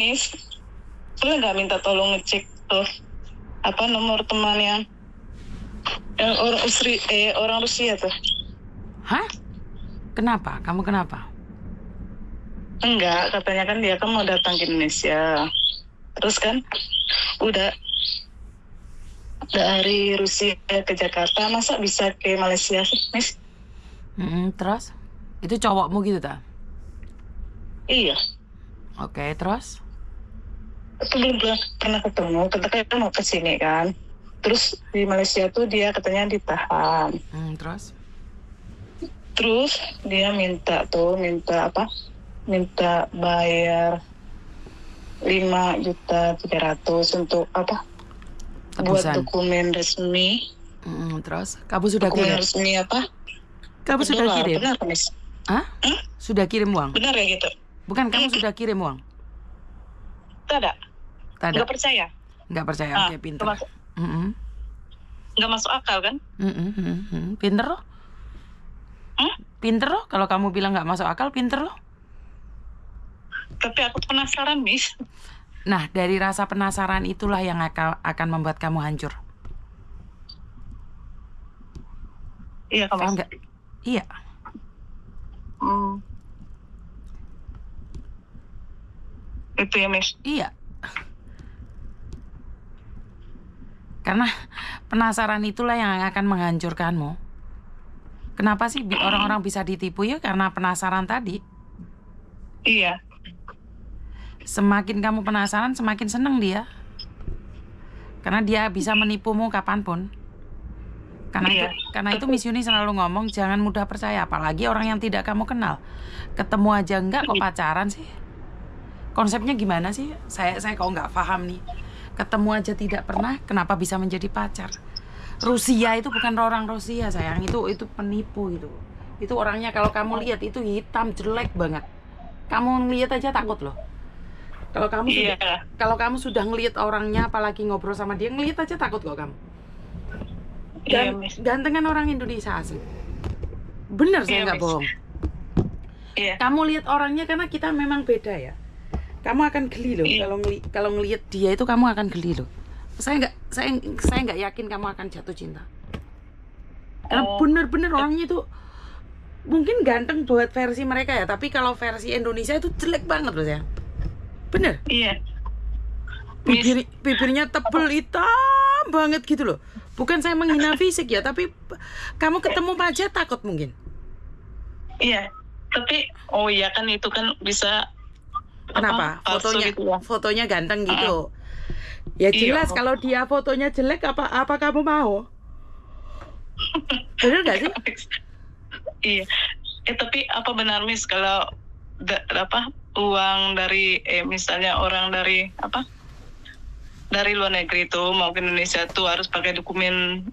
Miss, boleh nggak minta tolong ngecek tuh apa nomor teman yang orang Rusia tuh? Hah? Kenapa? Kamu kenapa? Enggak, katanya kan dia kan mau datang ke Indonesia. Terus kan udah dari Rusia ke Jakarta, masa bisa ke Malaysia sih, Miss? Terus? Itu cowokmu gitu ta? Iya, Oke, terus? itu belum pernah ketemu. Katanya mau ke sini kan. Terus di Malaysia tuh dia katanya ditahan. Terus? Terus dia minta apa? Minta bayar 5.300.000 untuk apa? Buat Tebusan. dokumen resmi. Terus? Kamu sudah Dokumen kirim? resmi apa? Kamu sudah Dolar, kirim? benar Miss? Hah? Sudah kirim uang? Benar ya gitu? Bukan, kamu sudah kirim uang? Tidak. Tak ada? Nggak percaya. Nggak percaya, oke, pinter. Nggak masuk akal kan? Pinter loh. Pinter loh, kalau kamu bilang nggak masuk akal, pinter loh. Tapi aku penasaran, Miss. Nah, dari rasa penasaran itulah yang akan membuat kamu hancur. Iya, kamu. Paham nggak? Iya. Itu ya, Miss. Iya. Karena penasaran itulah yang akan menghancurkanmu. Kenapa sih orang-orang bisa ditipu ya? Karena penasaran tadi. Iya. Semakin kamu penasaran, semakin seneng dia. Karena dia bisa menipumu kapanpun. Karena itu Miss Yuni selalu ngomong, jangan mudah percaya. Apalagi orang yang tidak kamu kenal. Ketemu aja enggak kok pacaran sih? Konsepnya gimana sih? Saya kok nggak paham nih. Ketemu aja tidak pernah, kenapa bisa menjadi pacar? Rusia itu bukan orang Rusia sayang, itu penipu itu. Itu orangnya kalau kamu lihat itu hitam jelek banget. Kamu lihat aja takut loh. Kalau kamu sudah ngelihat orangnya, apalagi ngobrol sama dia, ngelihat aja takut kok kamu. Gantengan orang Indonesia asli. Bener saya nggak bohong. Iya. Kamu lihat orangnya karena kita memang beda ya. Kamu akan geli loh. Kalau ngelihat dia itu kamu akan geli loh. Saya nggak yakin kamu akan jatuh cinta. Karena bener-bener orangnya itu mungkin ganteng buat versi mereka ya, tapi kalau versi Indonesia itu jelek banget loh ya. Bener. Iya. Bibirnya tebel hitam banget gitu loh. Bukan saya menghina fisik ya, tapi kamu ketemu aja takut mungkin. Iya. Tapi iya kan itu kan bisa. Kenapa? Fotonya ganteng gitu. Ya jelas kalau dia fotonya jelek apa kamu mau? Bener gak sih? Iya. Tapi apa benar Miss kalau uang dari misalnya orang dari dari luar negeri itu mau ke Indonesia tuh harus pakai dokumen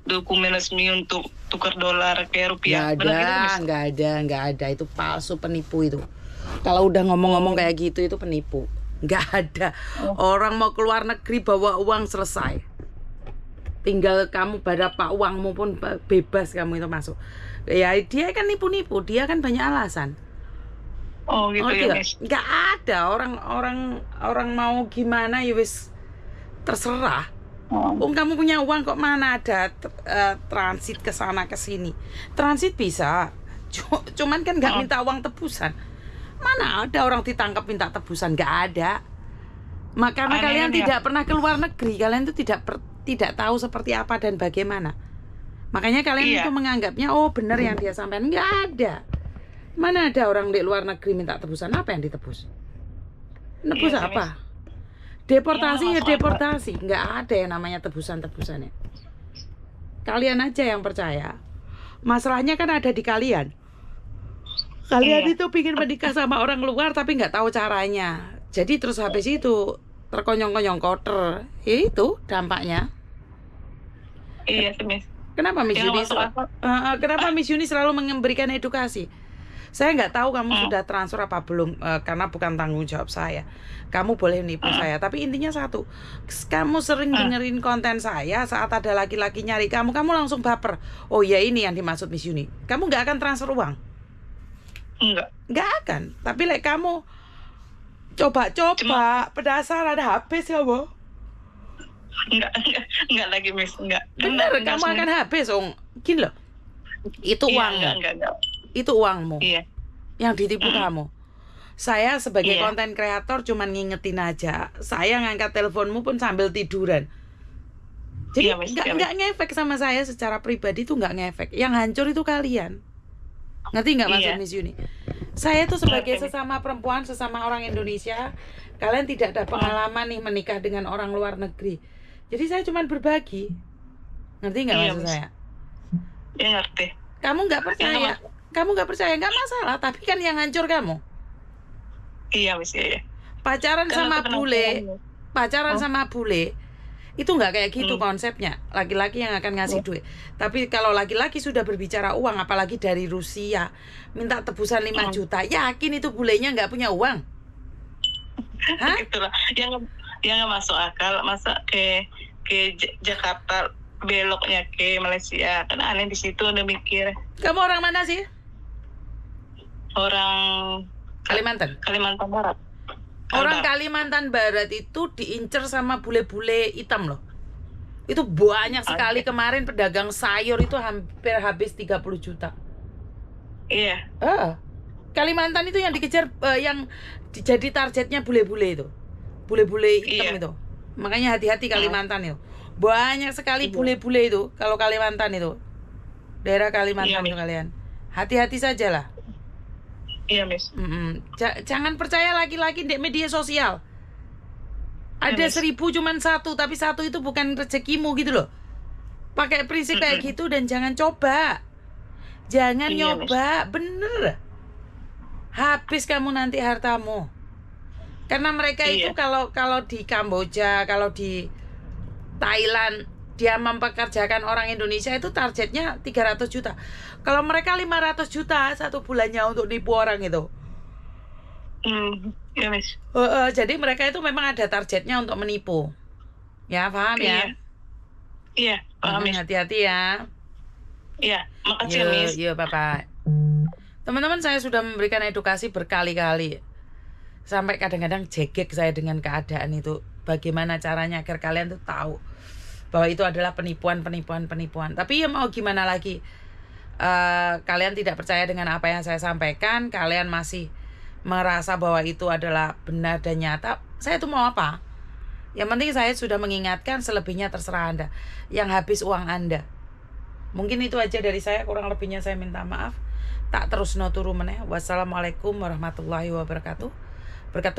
resmi untuk tukar dolar ke rupiah. Nggak ada. Itu palsu, penipu itu. Kalau udah ngomong-ngomong kayak gitu itu penipu. Nggak ada. Orang mau keluar negeri bawa uang selesai. Tinggal kamu berapa uangmu pun bebas kamu itu masuk. Ya dia kan nipu-nipu, dia kan banyak alasan. Gitu ya, Miss. Nggak ada orang mau gimana ya wis terserah. Kamu punya uang kok mana ada transit ke sana ke sini. Transit bisa. Cuman kan nggak minta uang tebusan. Mana ada orang ditangkap minta tebusan, nggak ada. Karena kalian tidak pernah keluar negeri, kalian itu tidak tahu seperti apa dan bagaimana. Makanya kalian itu menganggapnya benar yang dia sampaikan. Nggak ada. Mana ada orang di luar negeri minta tebusan, apa yang ditebus? Nebus apa? Deportasi ya deportasi, nggak ada yang namanya tebusannya. Kalian aja yang percaya. Masalahnya kan ada di kalian. Kalian itu pingin menikah sama orang luar tapi nggak tahu caranya. Jadi terus habis itu terkonyong-konyong kotor. Ya itu dampaknya. Iya, Miss. Kenapa Miss Yuni selalu memberikan edukasi? Saya nggak tahu kamu sudah transfer apa belum, karena bukan tanggung jawab saya. Kamu boleh nipu saya, tapi intinya satu, kamu sering dengerin konten saya saat ada laki-laki nyari kamu langsung baper. Oh ya ini yang dimaksud Miss Yuni. Kamu nggak akan transfer uang? Nggak akan. Tapi kamu Coba-coba, penasaran habis ya, Bu? Enggak lagi, Miss. Enggak. Bener, kamu akan habis, Ong. Gini loh. Itu Iya, uangmu. enggak. Itu uangmu. Iya. Yang ditipu kamu. Saya sebagai Iya. konten kreator cuman ngingetin aja. Saya ngangkat teleponmu pun sambil tiduran. Jadi Iya, Miss. nggak ngefek sama saya secara pribadi, tuh nggak ngefek. Yang hancur itu kalian. Ngerti nggak maksud Iya. Miss Yuni? Saya tuh sebagai Ngerti. sesama perempuan, sesama orang Indonesia, kalian tidak ada pengalaman nih menikah dengan orang luar negeri. Jadi saya cuman berbagi. Ngerti nggak Iya, maksud Miss. saya? Iya, ngerti. Kamu nggak percaya. Kamu nggak percaya, nggak masalah. Tapi kan yang hancur kamu. Iya, Miss. Iya. Pacaran Karena sama aku penasaran, bule, Miss. pacaran Oh. sama bule itu nggak kayak gitu konsepnya. Laki-laki yang akan ngasih duit. Tapi kalau laki-laki sudah berbicara uang, apalagi dari Rusia, minta tebusan 5 juta, yakin itu bulenya nggak punya uang? Hah? Itulah yang nggak masuk akal. Masa ke Jakarta beloknya ke Malaysia, kan aneh di situ. Udah mikir Kamu orang mana sih? orang Kalimantan. Kalimantan Barat. Orang Kalimantan Barat itu diincer sama bule-bule hitam loh. Itu banyak sekali. Kemarin pedagang sayur itu hampir habis 30 juta. Iya. Kalimantan itu yang dikejar, yang jadi targetnya bule-bule itu. Bule-bule hitam Iya. itu. Makanya hati-hati Kalimantan itu. Banyak sekali bule-bule itu kalau Kalimantan itu. Daerah Kalimantan Iya, itu kalian. Hati-hati sajalah. Iya, Miss. Jangan percaya laki-laki di media sosial. Ada Miss. 1000 cuman satu, tapi satu itu bukan rezekimu gitu loh. Pakai prinsip kayak gitu dan jangan coba. Jangan Iya, nyoba, bener. Habis kamu nanti hartamu. Karena mereka itu kalau di Kamboja, kalau di Thailand, dia mempekerjakan orang Indonesia itu targetnya 300 juta. Kalau mereka 500 juta satu bulannya untuk nipu orang itu. Iya, Miss. Jadi mereka itu memang ada targetnya untuk menipu. Ya, paham ya? Iya, paham, Miss. Hati-hati ya. Iya, makasih, Miss. Yo, Bapak. Teman-teman, saya sudah memberikan edukasi berkali-kali. Sampai kadang-kadang jegek saya dengan keadaan itu. Bagaimana caranya agar kalian tuh tahu bahwa itu adalah penipuan. Tapi ya mau gimana lagi? Kalian tidak percaya dengan apa yang saya sampaikan, kalian masih merasa bahwa itu adalah benar dan nyata. Saya tuh mau apa? Yang penting saya sudah mengingatkan, selebihnya terserah Anda. Yang habis uang Anda. Mungkin itu aja dari saya, kurang lebihnya saya minta maaf. Tak terus no turu meneh. Wassalamualaikum warahmatullahi wabarakatuh.